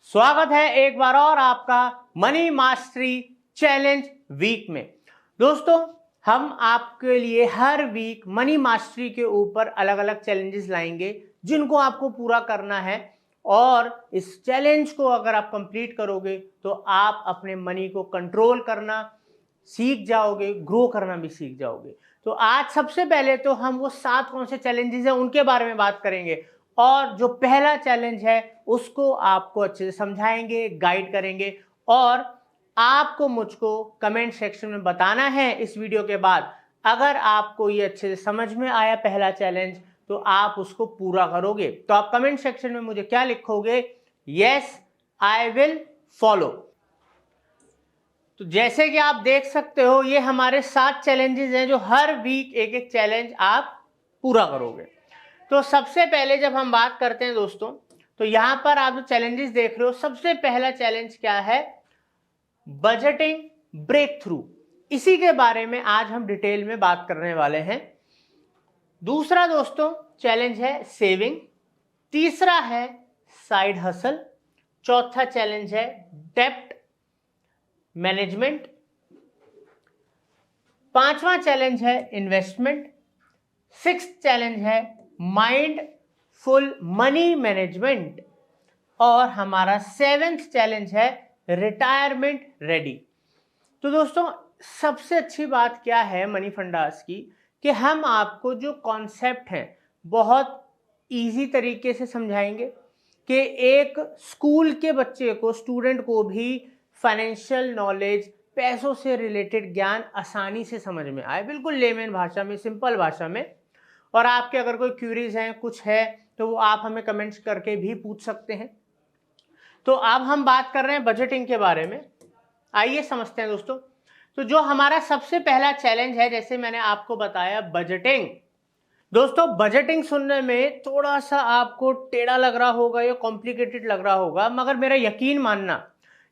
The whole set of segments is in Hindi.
स्वागत है एक बार और आपका मनी मास्टरी चैलेंज वीक में। दोस्तों, हम आपके लिए हर वीक मनी मास्टरी के ऊपर अलग अलग चैलेंजेस लाएंगे जिनको आपको पूरा करना है। और इस चैलेंज को अगर आप कंप्लीट करोगे तो आप अपने मनी को कंट्रोल करना सीख जाओगे, ग्रो करना भी सीख जाओगे। तो आज सबसे पहले तो हम वो 7 कौन से चैलेंजेस हैं उनके बारे में बात करेंगे, और जो पहला चैलेंज है उसको आपको अच्छे से समझाएंगे, गाइड करेंगे। और आपको मुझको कमेंट सेक्शन में बताना है इस वीडियो के बाद, अगर आपको ये अच्छे से समझ में आया पहला चैलेंज तो आप उसको पूरा करोगे। तो आप कमेंट सेक्शन में मुझे क्या लिखोगे? Yes, I will follow. तो जैसे कि आप देख सकते हो, ये हमारे 7 चैलेंजेस हैं जो हर वीक एक एक चैलेंज आप पूरा करोगे। तो सबसे पहले जब हम बात करते हैं दोस्तों, तो यहां पर आप जो चैलेंजेस देख रहे हो, सबसे पहला चैलेंज क्या है? Budgeting breakthrough. इसी के बारे में आज हम डिटेल में बात करने वाले हैं। दूसरा दोस्तों चैलेंज है सेविंग। तीसरा है साइड हसल। चौथा चैलेंज है डेप्ट मैनेजमेंट। पांचवा चैलेंज है इन्वेस्टमेंट। सिक्स्थ चैलेंज है माइंडफुल मनी मैनेजमेंट। और हमारा 7th चैलेंज है रिटायरमेंट रेडी। तो दोस्तों, सबसे अच्छी बात क्या है मनी फंडास की, कि हम आपको जो कॉन्सेप्ट हैं बहुत इजी तरीके से समझाएंगे कि एक स्कूल के बच्चे को, स्टूडेंट को भी फाइनेंशियल नॉलेज, पैसों से रिलेटेड ज्ञान आसानी से समझ में आए, बिल्कुल लेमन भाषा में, सिंपल भाषा में। और आपके अगर कोई क्यूरीज हैं, कुछ है, तो वो आप हमें कमेंट्स करके भी पूछ सकते हैं। तो अब हम बात कर रहे हैं बजटिंग के बारे में। आइए समझते हैं दोस्तों। तो जो हमारा सबसे पहला चैलेंज है, जैसे मैंने आपको बताया, बजटिंग। दोस्तों, बजटिंग सुनने में थोड़ा सा आपको टेढ़ा लग रहा होगा या कॉम्प्लिकेटेड लग रहा होगा, मगर मेरा यकीन मानना,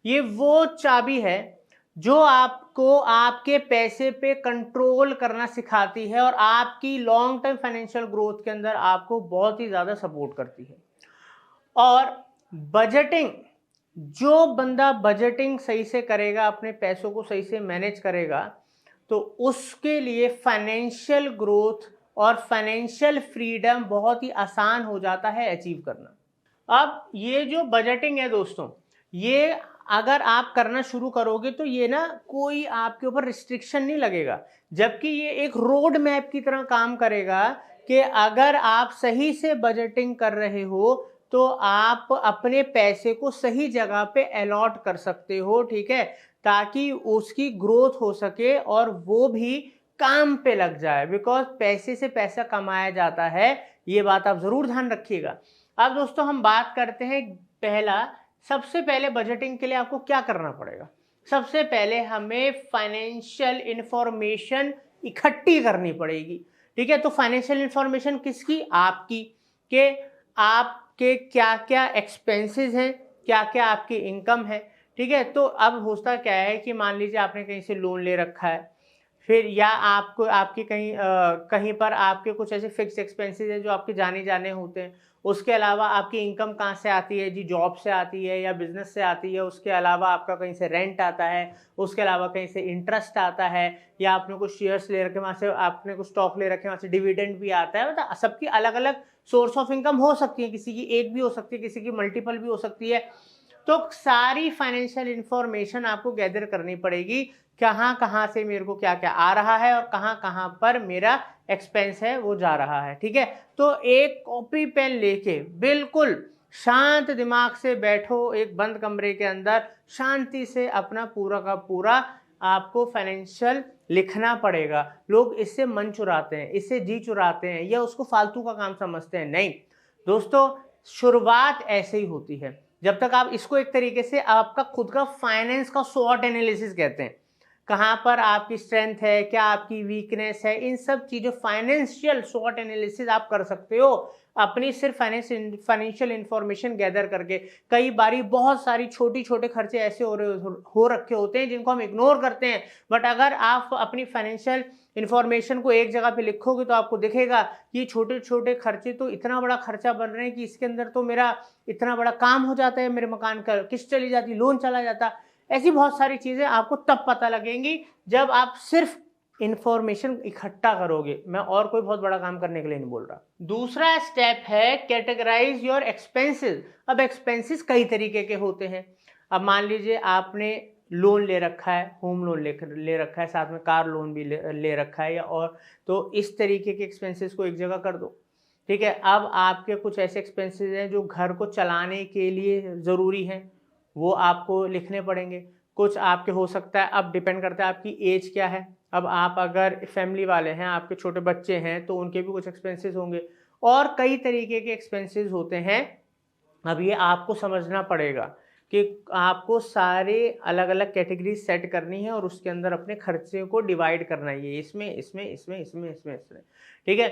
ये वो चाबी है जो आपको आपके पैसे पे कंट्रोल करना सिखाती है और आपकी लॉन्ग टर्म फाइनेंशियल ग्रोथ के अंदर आपको बहुत ही ज़्यादा सपोर्ट करती है। और बजटिंग, जो बंदा बजटिंग सही से करेगा, अपने पैसों को सही से मैनेज करेगा, तो उसके लिए फाइनेंशियल ग्रोथ और फाइनेंशियल फ्रीडम बहुत ही आसान हो जाता है अचीव करना। अब ये जो बजटिंग है दोस्तों, ये अगर आप करना शुरू करोगे तो ये ना कोई आपके ऊपर रिस्ट्रिक्शन नहीं लगेगा, जबकि ये एक रोड मैप की तरह काम करेगा कि अगर आप सही से बजटिंग कर रहे हो तो आप अपने पैसे को सही जगह पे अलॉट कर सकते हो, ठीक है, ताकि उसकी ग्रोथ हो सके और वो भी काम पे लग जाए। बिकॉज पैसे से पैसा कमाया जाता है, ये बात आप जरूर ध्यान रखिएगा। अब दोस्तों हम बात करते हैं सबसे पहले बजटिंग के लिए आपको क्या करना पड़ेगा। सबसे पहले हमें फाइनेंशियल इंफॉर्मेशन इकट्ठी करनी पड़ेगी, ठीक है। तो फाइनेंशियल इंफॉर्मेशन किसकी? आपकी, के आपके क्या क्या एक्सपेंसेस हैं, क्या क्या आपकी इनकम है, ठीक है। तो अब होता क्या है कि मान लीजिए आपने कहीं से लोन ले रखा है, फिर या आपको आपकी कहीं पर आपके कुछ ऐसे फिक्स एक्सपेंसेस हैं जो आपके जाने जाने होते हैं। उसके अलावा आपकी इनकम कहाँ से आती है जी? जॉब से आती है या बिजनेस से आती है। उसके अलावा आपका कहीं से रेंट आता है, उसके अलावा कहीं से इंटरेस्ट आता है, या आपने कुछ शेयर्स ले रखे, वहाँ से आपने कुछ स्टॉक ले रखे, वहाँ से डिविडेंड भी आता है। मतलब सबकी अलग अलग सोर्स ऑफ इनकम हो सकती है, किसी की एक भी हो सकती है, किसी की मल्टीपल भी हो सकती है। तो सारी फाइनेंशियल इंफॉर्मेशन आपको गैदर करनी पड़ेगी, कहाँ कहाँ से मेरे को क्या क्या आ रहा है और कहाँ कहाँ पर मेरा एक्सपेंस है वो जा रहा है, ठीक है। तो एक कॉपी पेन लेके बिल्कुल शांत दिमाग से बैठो, एक बंद कमरे के अंदर शांति से अपना पूरा का पूरा आपको फाइनेंशियल लिखना पड़ेगा। लोग इससे मन चुराते हैं, इससे जी चुराते हैं, या उसको फालतू का काम समझते हैं। नहीं दोस्तों, शुरुआत ऐसे ही होती है। जब तक आप इसको एक तरीके से आपका खुद का फाइनेंस का स्वॉट एनालिसिस कहते हैं, कहाँ पर आपकी स्ट्रेंथ है, क्या आपकी वीकनेस है, इन सब चीज़ों फाइनेंशियल स्वॉट एनालिसिस आप कर सकते हो अपनी सिर्फ फाइनेंशियल इंफॉर्मेशन गैदर करके। कई बारी बहुत सारी छोटी छोटे खर्चे ऐसे हो रखे होते हैं जिनको हम इग्नोर करते हैं, बट अगर आप अपनी फाइनेंशियल इन्फॉर्मेशन को एक जगह पे लिखोगे तो आपको दिखेगा कि छोटे छोटे खर्चे तो इतना बड़ा खर्चा बन रहे हैं कि इसके अंदर तो मेरा इतना बड़ा काम हो जाता है, मेरे मकान का किस्त चली जाती, लोन चला जाता। ऐसी बहुत सारी चीज़ें आपको तब पता लगेंगी जब आप सिर्फ इंफॉर्मेशन इकट्ठा करोगे। मैं और कोई बहुत बड़ा काम करने के लिए नहीं बोल रहा। दूसरा स्टेप है कैटेगराइज योर एक्सपेंसेस। अब एक्सपेंसेस कई तरीके के होते हैं। अब मान लीजिए आपने लोन ले रखा है, होम लोन ले रखा है, साथ में कार लोन भी ले रखा है, या और तो इस तरीके के एक्सपेंसेस को एक जगह कर दो। ठीक है, अब आपके कुछ ऐसे एक्सपेंसेस हैं जो घर को चलाने के लिए ज़रूरी हैं, वो आपको लिखने पड़ेंगे। कुछ आपके हो सकता है, अब डिपेंड करता है आपकी एज क्या है। अब आप अगर फैमिली वाले हैं, आपके छोटे बच्चे हैं, तो उनके भी कुछ एक्सपेंसेस होंगे, और कई तरीके के एक्सपेंसेस होते हैं। अब ये आपको समझना पड़ेगा कि आपको सारे अलग अलग कैटेगरी सेट करनी है और उसके अंदर अपने खर्चे को डिवाइड करना है, ये इसमें इसमें इसमें इसमें इसमें इसमें। ठीक है,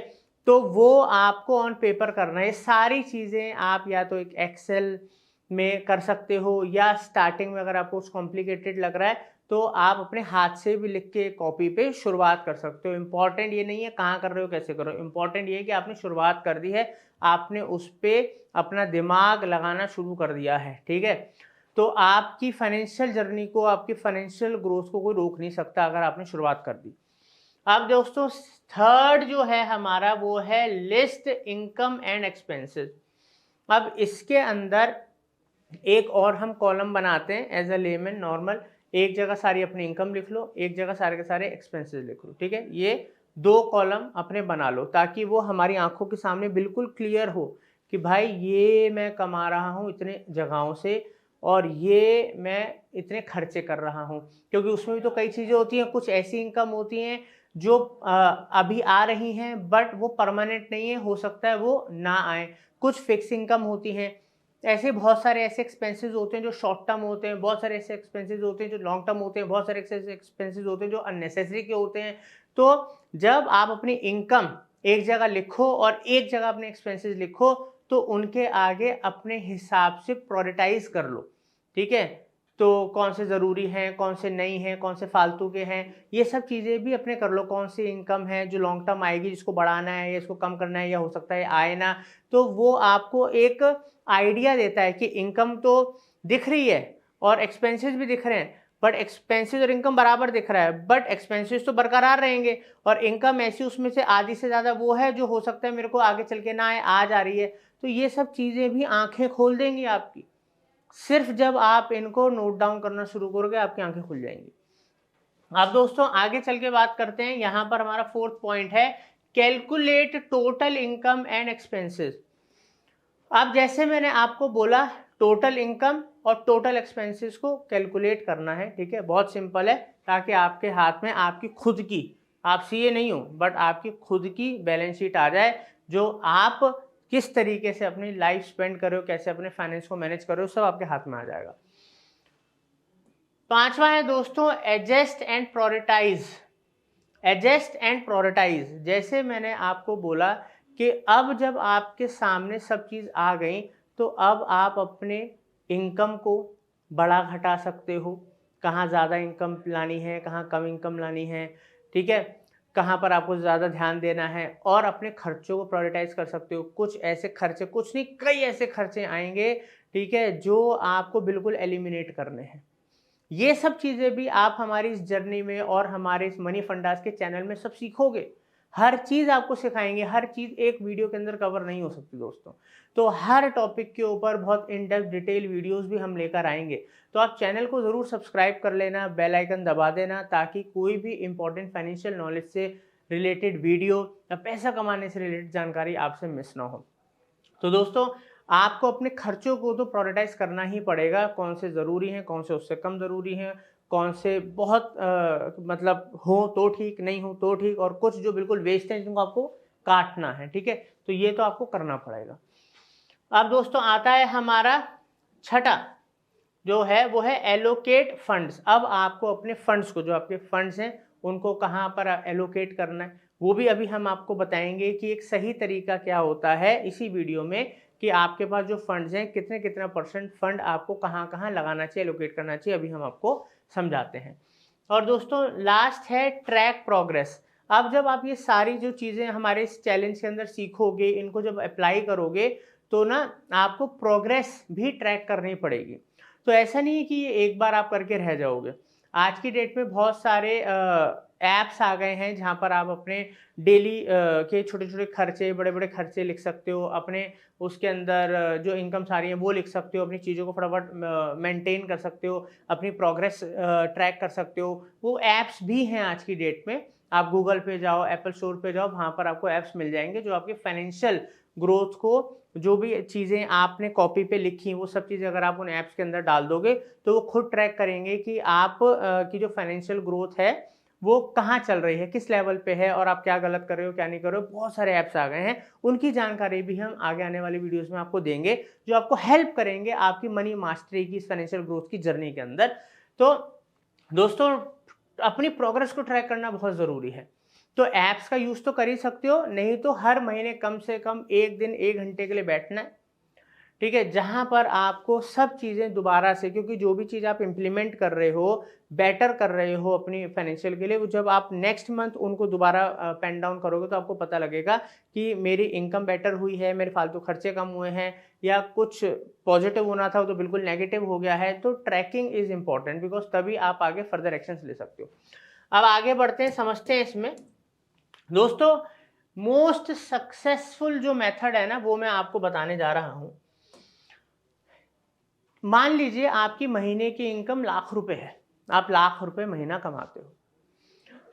तो वो आपको ऑन पेपर करना है। ये सारी चीज़ें आप या तो एक एक्सेल में कर सकते हो, या स्टार्टिंग में अगर आपको कुछ कॉम्प्लिकेटेड लग रहा है तो आप अपने हाथ से भी लिख के कॉपी पे शुरुआत कर सकते हो। इम्पॉर्टेंट ये नहीं है कहाँ कर रहे हो, कैसे कर रहे हो, इम्पॉर्टेंट ये है कि आपने शुरुआत कर दी है, आपने उस पर अपना दिमाग लगाना शुरू कर दिया है। ठीक है, तो आपकी फाइनेंशियल जर्नी को, आपकी फाइनेंशियल ग्रोथ को कोई रोक नहीं सकता अगर आपने शुरुआत कर दी। अब दोस्तों थर्ड जो है हमारा वो है लिस्ट इनकम एंड एक्सपेंसेस। अब इसके अंदर एक और हम कॉलम बनाते हैं एज अ लेमन नॉर्मल। एक जगह सारी अपनी इनकम लिख लो, एक जगह सारे के सारे एक्सपेंसेस लिख लो। ठीक है, ये 2 कॉलम अपने बना लो ताकि वो हमारी आंखों के सामने बिल्कुल क्लियर हो कि भाई ये मैं कमा रहा हूँ इतने जगहों से और ये मैं इतने खर्चे कर रहा हूँ। क्योंकि उसमें भी तो कई चीज़ें होती हैं, कुछ ऐसी इनकम होती हैं जो अभी आ रही हैं बट वो परमानेंट नहीं है, हो सकता है वो ना आए। कुछ फिक्स इनकम होती हैं, ऐसे बहुत सारे ऐसे एक्सपेंसेस होते हैं जो शॉर्ट टर्म होते हैं, बहुत सारे ऐसे एक्सपेंसेस होते हैं जो लॉन्ग टर्म होते हैं, बहुत सारे ऐसे एक्सपेंसेस होते हैं जो अननेसेसरी के होते हैं। तो जब आप अपनी इनकम एक जगह लिखो और एक जगह अपने एक्सपेंसेस लिखो तो उनके आगे अपने हिसाब से प्रायोरिटाइज कर लो। ठीक है, तो कौन से ज़रूरी हैं, कौन से नहीं हैं, कौन से फालतू के हैं, ये सब चीज़ें भी अपने कर लो। कौन सी इनकम है जो लॉन्ग टर्म आएगी, जिसको बढ़ाना है या इसको कम करना है, या हो सकता है आए ना, तो वो आपको एक आइडिया देता है कि इनकम तो दिख रही है और एक्सपेंसेस भी दिख रहे हैं, बट एक्सपेंसेस और इनकम बराबर दिख रहा है, बट एक्सपेंसेस तो बरकरार रहेंगे और इनकम ऐसी उसमें से आधी से ज़्यादा वो है जो हो सकता है मेरे को आगे चल के ना आए, आज आ रही है। तो ये सब चीज़ें भी आंखें खोल देंगी आपकी। सिर्फ जब आप इनको नोट डाउन करना शुरू करोगे आपकी आंखें खुल जाएंगी। अब दोस्तों आगे चल के बात करते हैं। यहाँ पर हमारा 4th पॉइंट है calculate total income and expenses. अब जैसे मैंने आपको बोला टोटल इनकम और टोटल एक्सपेंसेस को कैलकुलेट करना है। ठीक है, बहुत सिंपल है, ताकि आपके हाथ में आपकी खुद की, आप सीए नहीं हो बट आपकी खुद की बैलेंस शीट आ जाए, जो आप किस तरीके से अपनी लाइफ स्पेंड कर रहे हो, कैसे अपने फाइनेंस को मैनेज कर रहे हो, सब आपके हाथ में आ जाएगा। 5वां है दोस्तों adjust and prioritise. Adjust and prioritise, जैसे मैंने आपको बोला कि अब जब आपके सामने सब चीज़ आ गई तो अब आप अपने इनकम को बढ़ा घटा सकते हो, कहाँ ज़्यादा इनकम लानी है, कहाँ कम इनकम लानी है। ठीक है, कहाँ पर आपको ज़्यादा ध्यान देना है, और अपने खर्चों को प्रायोरिटाइज कर सकते हो। कुछ ऐसे खर्चे, कुछ नहीं कई ऐसे खर्चे आएंगे, ठीक है, जो आपको बिल्कुल एलिमिनेट करने हैं। ये सब चीज़ें भी आप हमारी इस जर्नी में और हमारे इस मनी फंडास के चैनल में सब सीखोगे। हर चीज़ आपको सिखाएंगे, हर चीज़ एक वीडियो के अंदर कवर नहीं हो सकती दोस्तों। तो हर टॉपिक के ऊपर बहुत इन डेप्थ डिटेल वीडियोस भी हम लेकर आएंगे। तो आप चैनल को ज़रूर सब्सक्राइब कर लेना, बेल आइकन दबा देना, ताकि कोई भी इंपॉर्टेंट फाइनेंशियल नॉलेज से रिलेटेड वीडियो या पैसा कमाने से रिलेटेड जानकारी आपसे मिस ना हो। तो दोस्तों आपको अपने खर्चों को तो प्रायोरिटाइज करना ही पड़ेगा, कौन से ज़रूरी हैं, कौन से उससे कम ज़रूरी हैं, कौन से बहुत मतलब हो तो ठीक, नहीं हो तो ठीक, और कुछ जो बिल्कुल वेस्ट हैं जिनको आपको काटना है। ठीक है, तो ये तो आपको करना पड़ेगा। अब दोस्तों आता है हमारा छठा जो है वो है एलोकेट फंड्स। अब आपको अपने फंड्स को, जो आपके फंड्स हैं उनको कहाँ पर एलोकेट करना है, वो भी अभी हम आपको बताएंगे कि एक सही तरीका क्या होता है इसी वीडियो में, कि आपके पास जो फंड्स हैं कितने कितना % फंड आपको कहाँ कहाँ लगाना चाहिए, एलोकेट करना चाहिए, अभी हम आपको समझाते हैं। और दोस्तों लास्ट है ट्रैक प्रोग्रेस। अब जब आप ये सारी जो चीज़ें हमारे इस चैलेंज के अंदर सीखोगे, इनको जब अप्लाई करोगे तो ना आपको प्रोग्रेस भी ट्रैक करनी पड़ेगी। तो ऐसा नहीं है कि ये एक बार आप करके रह जाओगे। आज की डेट में बहुत सारे ऐप्स आ गए हैं जहाँ पर आप अपने डेली के छोटे-छोटे खर्चे, बड़े-बड़े खर्चे लिख सकते हो, अपने उसके अंदर जो इनकम सारी है वो लिख सकते हो, अपनी चीज़ों को फटाफट मेंटेन कर सकते हो, अपनी प्रोग्रेस ट्रैक कर सकते हो। वो ऐप्स भी हैं आज की डेट में। आप गूगल पे जाओ, एप्पल स्टोर पे जाओ, वहाँ पर आपको ऐप्स मिल जाएँगे जो आपके फाइनेंशियल ग्रोथ को, जो भी चीज़ें आपने कॉपी पे लिखी वो सब चीज़ें अगर आप उन ऐप्स के अंदर डाल दोगे तो वो खुद ट्रैक करेंगे कि आप की जो फाइनेंशियल ग्रोथ है वो कहाँ चल रही है, किस लेवल पे है और आप क्या गलत कर रहे हो, क्या नहीं कर रहे हो। बहुत सारे ऐप्स आ गए हैं, उनकी जानकारी भी हम आगे आने वाली वीडियोस में आपको देंगे जो आपको हेल्प करेंगे आपकी मनी मास्टरी की, फाइनेंशियल ग्रोथ की जर्नी के अंदर। तो दोस्तों अपनी प्रोग्रेस को ट्रैक करना बहुत ज़रूरी है। तो ऐप्स का यूज़ तो कर ही सकते हो, नहीं तो हर महीने कम से कम 1 दिन 1 घंटे के लिए बैठना है, ठीक है? जहाँ पर आपको सब चीज़ें दोबारा से, क्योंकि जो भी चीज़ आप इम्प्लीमेंट कर रहे हो, बेटर कर रहे हो अपनी फाइनेंशियल के लिए, वो जब आप नेक्स्ट मंथ उनको दोबारा पेन डाउन करोगे तो आपको पता लगेगा कि मेरी इनकम बेटर हुई है, मेरे फालतू खर्चे कम हुए हैं, या कुछ पॉजिटिव होना था वो तो बिल्कुल नेगेटिव हो गया है। तो ट्रैकिंग इज़ इम्पॉर्टेंट, बिकॉज़ तभी आप आगे फर्दर एक्शंस ले सकते हो। अब आगे बढ़ते हैं, समझते हैं इसमें। दोस्तों मोस्ट सक्सेसफुल जो मेथड है ना वो मैं आपको बताने जा रहा हूं। मान लीजिए आपकी महीने की इनकम लाख रुपए है, आप लाख रुपए महीना कमाते हो,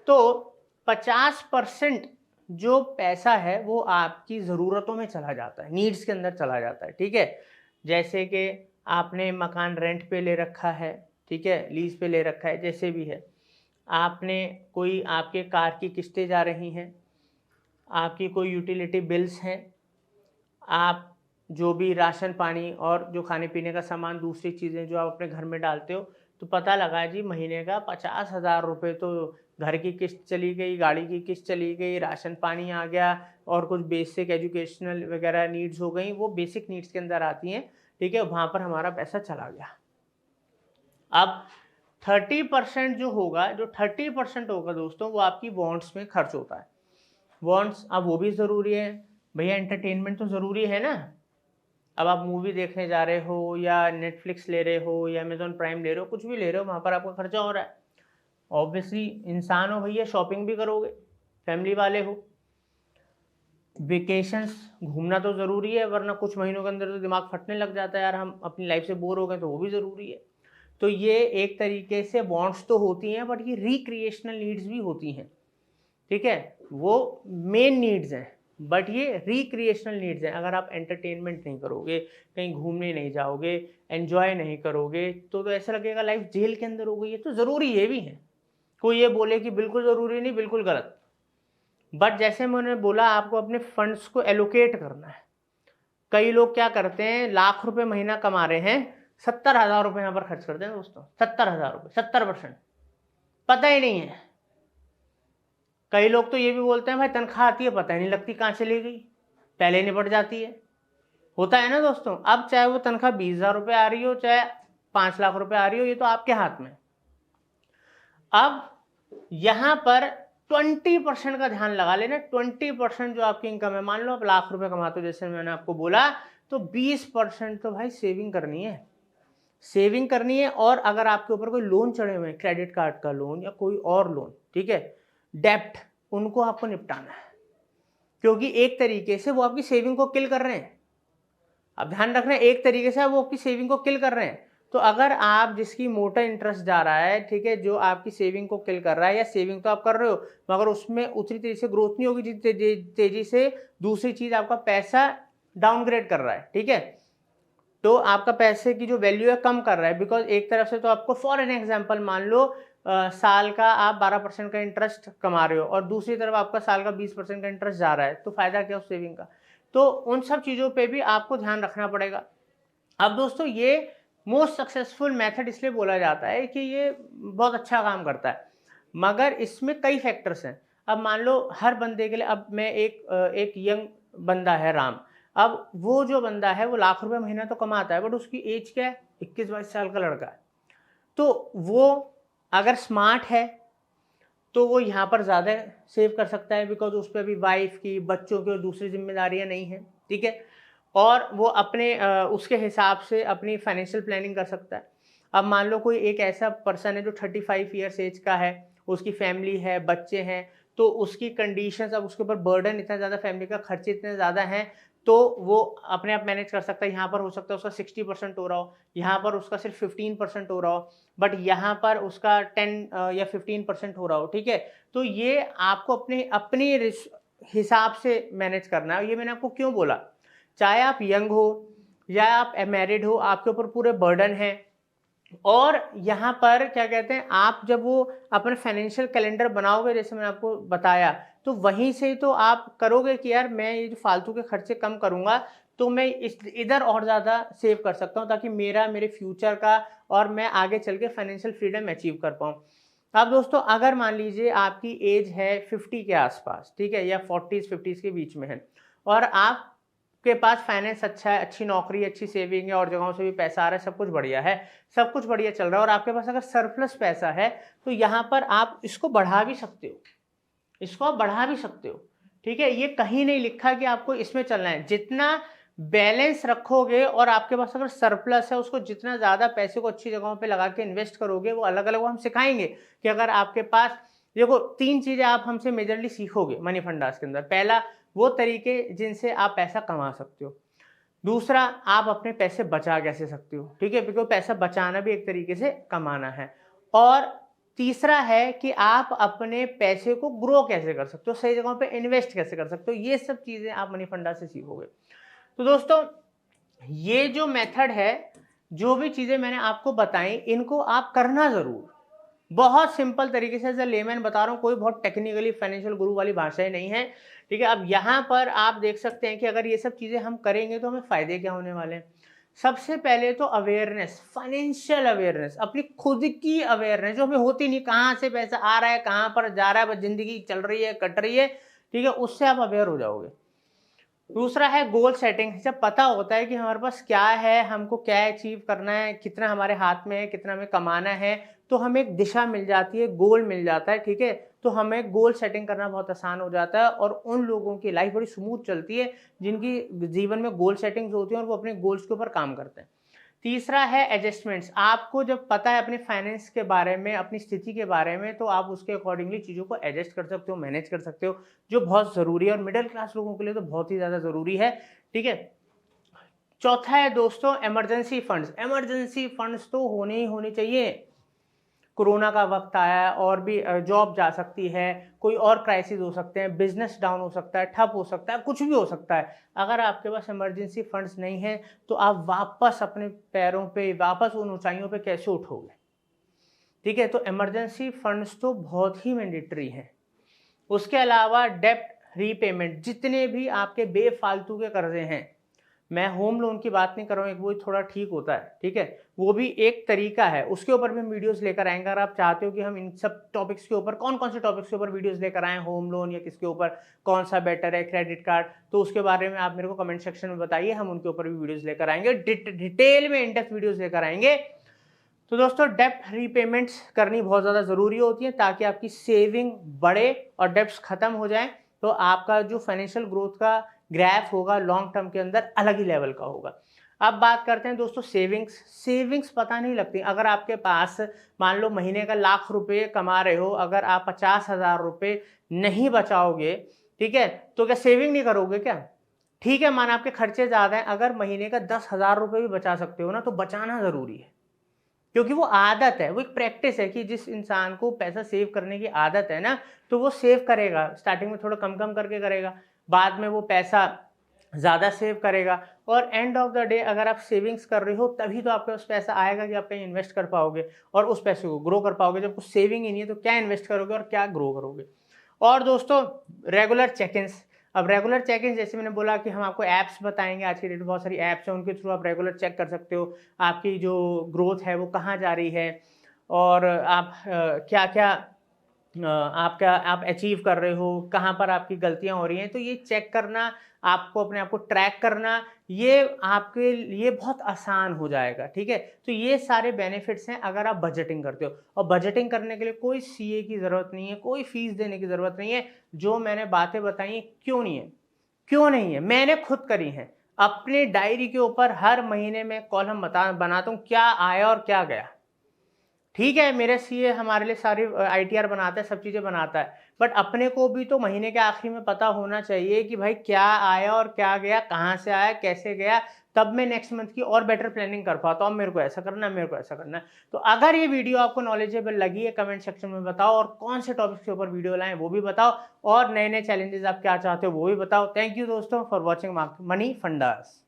तो 50% जो पैसा है वो आपकी ज़रूरतों में चला जाता है, नीड्स के अंदर चला जाता है, ठीक है? जैसे कि आपने मकान रेंट पे ले रखा है, ठीक है, लीज पे ले रखा है, जैसे भी है, आपने कोई, आपके कार की किस्तें जा रही हैं, आपकी कोई यूटिलिटी बिल्स हैं, आप जो भी राशन पानी और जो खाने पीने का सामान, दूसरी चीज़ें जो आप अपने घर में डालते हो, तो पता लगा जी महीने का 50,000 रुपये तो घर की किस्त चली गई, गाड़ी की किस्त चली गई, राशन पानी आ गया और कुछ बेसिक एजुकेशनल वगैरह नीड्स हो गई, वो बेसिक नीड्स के अंदर आती हैं, ठीक है? वहाँ पर हमारा पैसा चला गया। अब 30% जो होगा, जो 30% होगा दोस्तों, वो आपकी बॉन्ड्स में खर्च होता है। बॉन्ड्स, अब वो भी ज़रूरी है भैया, एंटरटेनमेंट तो ज़रूरी है ना। अब आप मूवी देखने जा रहे हो या नेटफ्लिक्स ले रहे हो या अमेजॉन प्राइम ले रहे हो, कुछ भी ले रहे हो, वहाँ पर आपका खर्चा हो रहा है। ऑब्वियसली इंसान हो भैया, शॉपिंग भी करोगे, फैमिली वाले हो, वेकेशंस, घूमना तो ज़रूरी है, वरना कुछ महीनों के अंदर तो दिमाग फटने लग जाता है यार, हम अपनी लाइफ से बोर हो गए, तो वो भी ज़रूरी है। तो ये एक तरीके से बॉन्ड्स तो होती हैं, बट ये रिक्रिएशनल नीड्स भी होती हैं, ठीक है? वो मेन नीड्स हैं, बट ये रिक्रिएशनल नीड्स हैं। अगर आप एंटरटेनमेंट नहीं करोगे, कहीं घूमने नहीं जाओगे, एंजॉय नहीं करोगे, तो ऐसा लगेगा लाइफ जेल के अंदर हो गई है। तो ज़रूरी ये भी है। कोई ये बोले कि बिल्कुल ज़रूरी नहीं, बिल्कुल गलत। बट जैसे मैंने बोला, आपको अपने फंड्स को एलोकेट करना है। कई लोग क्या करते हैं, लाख रुपए महीना कमा रहे हैं, 70,000 रुपये यहाँ पर खर्च करते हैं दोस्तों। 70,000 रुपये, 70%, पता ही नहीं है। कई लोग तो ये भी बोलते हैं भाई तनख्वाह आती है, पता ही नहीं लगती कहाँ चली गई, पहले निपट जाती है। होता है ना दोस्तों। अब चाहे वो तनख्वाह 20,000 रुपये आ रही हो, चाहे 5 लाख रुपए आ रही हो, ये तो आपके हाथ में। अब यहाँ पर 20% का ध्यान लगा लेना। 20% जो आपकी इनकम है, मान लो आप लाख रुपए कमाते हो, जैसे मैंने आपको बोला, तो 20% तो भाई सेविंग करनी है, सेविंग करनी है। और अगर आपके ऊपर कोई लोन चढ़े हुए हैं, क्रेडिट कार्ड का लोन या कोई और लोन, ठीक है, डेप्ट, उनको आपको निपटाना है, क्योंकि एक तरीके से वो आपकी सेविंग को किल कर रहे हैं। अब ध्यान रखना, एक तरीके से वो आपकी सेविंग को किल कर रहे हैं। तो अगर आप, जिसकी मोटा इंटरेस्ट जा रहा है, ठीक है, जो आपकी सेविंग को किल कर रहा है, या सेविंग तो आप कर रहे हो मगर उसमें उतनी तेजी से ग्रोथ नहीं होगी जितनी तेजी से दूसरी चीज आपका पैसा डाउनग्रेड कर रहा है, ठीक है, तो आपका पैसे की जो वैल्यू है कम कर रहा है। बिकॉज एक तरफ से तो आपको, फॉर एन एग्जाम्पल मान लो साल का आप 12% का इंटरेस्ट कमा रहे हो और दूसरी तरफ आपका साल का 20% का इंटरेस्ट जा रहा है, तो फायदा क्या उस सेविंग का। तो उन सब चीज़ों पे भी आपको ध्यान रखना पड़ेगा। अब दोस्तों ये मोस्ट सक्सेसफुल मेथड इसलिए बोला जाता है कि ये बहुत अच्छा काम करता है, मगर इसमें कई फैक्टर्स हैं। अब मान लो हर बंदे के लिए, अब मैं एक यंग बंदा है राम, अब वो जो बंदा है वो लाख रुपए महीना तो कमाता है, बट उसकी एज क्या है, 21-22 साल का लड़का है। तो वो अगर स्मार्ट है तो वो यहाँ पर ज़्यादा सेव कर सकता है, बिकॉज उस पर अभी वाइफ की, बच्चों की और दूसरी जिम्मेदारियाँ नहीं हैं, ठीक है। और वो अपने उसके हिसाब से अपनी फाइनेंशियल प्लानिंग कर सकता है। अब मान लो कोई एक ऐसा पर्सन है जो 35 ईयर्स एज का है, उसकी फैमिली है, बच्चे हैं, तो उसकी कंडीशंस, अब उसके ऊपर बर्डन इतना ज़्यादा, फैमिली का खर्चे इतने ज़्यादा हैं, तो वो अपने आप मैनेज कर सकता है। यहाँ पर हो सकता है उसका 60% हो रहा हो, यहाँ पर उसका सिर्फ 15% हो रहा हो, बट यहाँ पर उसका 10 या 15% हो रहा हो, ठीक है। तो ये आपको अपने अपनी हिसाब से मैनेज करना है। ये मैंने आपको क्यों बोला, चाहे आप यंग हो या आप मैरिड हो, आपके ऊपर पूरे बर्डन है। और यहाँ पर क्या कहते हैं, आप जब वो अपने फाइनेंशियल कैलेंडर बनाओगे, जैसे मैंने आपको बताया, तो वहीं से तो आप करोगे कि यार मैं ये जो फालतू के खर्चे कम करूंगा, तो मैं इधर और ज़्यादा सेव कर सकता हूँ, ताकि मेरे फ्यूचर का और मैं आगे चल के फाइनेंशियल फ्रीडम अचीव कर पाऊँ। अब दोस्तों, अगर मान लीजिए आपकी एज है 50 के आसपास, ठीक है, या 40s 50s के बीच में है, और आप के पास फाइनेंस अच्छा है, अच्छी नौकरी, अच्छी सेविंग है, और जगहों से भी पैसा आ रहा है, सब कुछ बढ़िया है, सब कुछ बढ़िया चल रहा है, और आपके पास अगर सरप्लस पैसा है, तो यहाँ पर आप इसको बढ़ा भी सकते हो, इसको आप बढ़ा भी सकते हो, ठीक है। ये कहीं नहीं लिखा कि आपको इसमें चलना है। जितना बैलेंस रखोगे और आपके पास अगर सरप्लस है, उसको जितना ज़्यादा पैसे को अच्छी जगहों पे लगा के इन्वेस्ट करोगे, वो अलग अलग, वो हम सिखाएंगे कि अगर आपके पास, देखो 3 चीज़ें आप हमसे मेजरली सीखोगे मनी फंडास के अंदर। पहला, वो तरीके जिनसे आप पैसा कमा सकते हो। दूसरा, आप अपने पैसे बचा कैसे सकते हो, ठीक है, बिकॉज पैसा बचाना भी एक तरीके से कमाना है। और तीसरा है कि आप अपने पैसे को ग्रो कैसे कर सकते हो, सही जगहों पे इन्वेस्ट कैसे कर सकते हो। ये सब चीज़ें आप मनी फंडा से सीखोगे। तो दोस्तों, ये जो मेथड है, जो भी चीज़ें मैंने आपको बताई, इनको आप करना ज़रूर। बहुत सिंपल तरीके से, एज लेमैन बता रहा हूँ, कोई बहुत टेक्निकली फाइनेंशियल गुरु वाली भाषाएं नहीं है, ठीक है। अब यहाँ पर आप देख सकते हैं कि अगर ये सब चीज़ें हम करेंगे तो हमें फ़ायदे क्या होने वाले हैं। सबसे पहले तो अवेयरनेस, फाइनेंशियल अवेयरनेस, अपनी खुद की अवेयरनेस, जो हमें होती नहीं, कहाँ से पैसा आ रहा है, कहाँ पर जा रहा है, बस जिंदगी चल रही है, कट रही है, ठीक है, उससे आप अवेयर हो जाओगे। दूसरा है गोल सेटिंग। जब पता होता है कि हमारे पास क्या है, हमको क्या अचीव करना है, कितना हमारे हाथ में है, कितना हमें कमाना है, तो हमें एक दिशा मिल जाती है, गोल मिल जाता है, ठीक है। तो हमें गोल सेटिंग करना बहुत आसान हो जाता है, और उन लोगों की लाइफ बड़ी स्मूथ चलती है जिनकी जीवन में गोल सेटिंग्स होती हैं और वो अपने गोल्स के ऊपर काम करते हैं। तीसरा है एडजस्टमेंट्स। आपको जब पता है अपने फाइनेंस के बारे में, अपनी स्थिति के बारे में, तो आप उसके अकॉर्डिंगली चीज़ों को एडजस्ट कर सकते हो, मैनेज कर सकते हो, जो बहुत ज़रूरी है, और मिडिल क्लास लोगों के लिए तो बहुत ही ज़्यादा ज़रूरी है, ठीक है। चौथा है दोस्तों इमरजेंसी फंड्स। इमरजेंसी फंड्स तो होने ही होने चाहिए। कोरोना का वक्त आया है, और भी जॉब जा सकती है, कोई और क्राइसिस हो सकते हैं, बिजनेस डाउन हो सकता है, ठप हो सकता है, कुछ भी हो सकता है। अगर आपके पास इमरजेंसी फंड्स नहीं है, तो आप वापस अपने पैरों पे, वापस उन ऊंचाइयों पे कैसे उठोगे, ठीक है। तो इमरजेंसी फंड्स तो बहुत ही मैंडेटरी हैं। उसके अलावा डेप्ट रीपेमेंट, जितने भी आपके बेफालतू के कर्जे हैं, मैं होम लोन की बात नहीं कर रहा हूँ, वो थोड़ा ठीक होता है, ठीक है, वो भी एक तरीका है, उसके ऊपर भी वीडियोस लेकर आएंगे। अगर आप चाहते हो कि हम इन सब टॉपिक्स के ऊपर, कौन कौन से टॉपिक्स के ऊपर वीडियोस लेकर आएँ, होम लोन या किसके ऊपर, कौन सा बेटर है, क्रेडिट कार्ड, तो उसके बारे में आप मेरे को कमेंट सेक्शन में बताइए, हम उनके ऊपर भी वीडियोज़ लेकर आएंगे, डिटेल में इंडेप्थ वीडियोज़ लेकर आएंगे। तो दोस्तों, डेप्ट रीपेमेंट्स करनी बहुत ज़्यादा ज़रूरी होती है, ताकि आपकी सेविंग बढ़े और डेप्ट्स खत्म हो जाएं, तो आपका जो फाइनेंशियल ग्रोथ का ग्राफ होगा लॉन्ग टर्म के अंदर अलग ही लेवल का होगा। अब बात करते हैं दोस्तों सेविंग्स। सेविंग्स पता नहीं लगती। अगर आपके पास मान लो महीने का 1,00,000 रुपये कमा रहे हो, अगर आप 50,000 रुपये नहीं बचाओगे, ठीक है, तो क्या सेविंग नहीं करोगे क्या? ठीक है, मान आपके खर्चे ज़्यादा हैं, अगर महीने का 10,000 रुपये भी बचा सकते हो ना, तो बचाना ज़रूरी है, क्योंकि वो आदत है, वो एक प्रैक्टिस है कि जिस इंसान को पैसा सेव करने की आदत है ना, तो वो सेव करेगा, स्टार्टिंग में थोड़ा कम कम करके करेगा, बाद में वो पैसा ज़्यादा सेव करेगा, और एंड ऑफ द डे अगर आप सेविंग्स कर रहे हो, तभी तो आपके पास पैसा आएगा कि आप कहीं इन्वेस्ट कर पाओगे और उस पैसे को ग्रो कर पाओगे। जब कुछ सेविंग ही नहीं है, तो क्या इन्वेस्ट करोगे और क्या ग्रो करोगे। और दोस्तों, रेगुलर चेक इन्स। अब रेगुलर चेक इन, जैसे मैंने बोला कि हम आपको ऐप्स बताएंगे, आज की डेट में बहुत सारी ऐप्स हैं, उनके थ्रू आप रेगुलर चेक कर सकते हो आपकी जो ग्रोथ है वो कहाँ जा रही है, और आप क्या क्या आपका आप अचीव कर रहे हो, कहाँ पर आपकी गलतियां हो रही हैं, तो ये चेक करना, आपको अपने आप को ट्रैक करना, ये आपके लिए बहुत आसान हो जाएगा। ठीक है, तो ये सारे बेनिफिट्स हैं अगर आप बजटिंग करते हो। और बजटिंग करने के लिए कोई सीए की ज़रूरत नहीं है, कोई फीस देने की ज़रूरत नहीं है। जो मैंने बातें बताई हैं, क्यों नहीं है, क्यों नहीं है, मैंने खुद करी हैं। अपने डायरी के ऊपर हर महीने में कॉलम बनाता हूँ, क्या आया और क्या गया। ठीक है, मेरे सीए हमारे लिए सारी आईटीआर बनाता है, सब चीज़ें बनाता है, बट अपने को भी तो महीने के आखिरी में पता होना चाहिए कि भाई क्या आया और क्या गया, कहाँ से आया, कैसे गया, तब मैं नेक्स्ट मंथ की और बेटर प्लानिंग कर पाता हूँ। मेरे को ऐसा करना है, मेरे को ऐसा करना है। तो अगर ये वीडियो आपको नॉलेजेबल लगी है, कमेंट सेक्शन में बताओ, और कौन से टॉपिक के ऊपर वीडियो लाएं वो भी बताओ, और नए नए चैलेंजेस आप क्या चाहते हो वो भी बताओ। थैंक यू दोस्तों फॉर वॉचिंग मनी फंडास।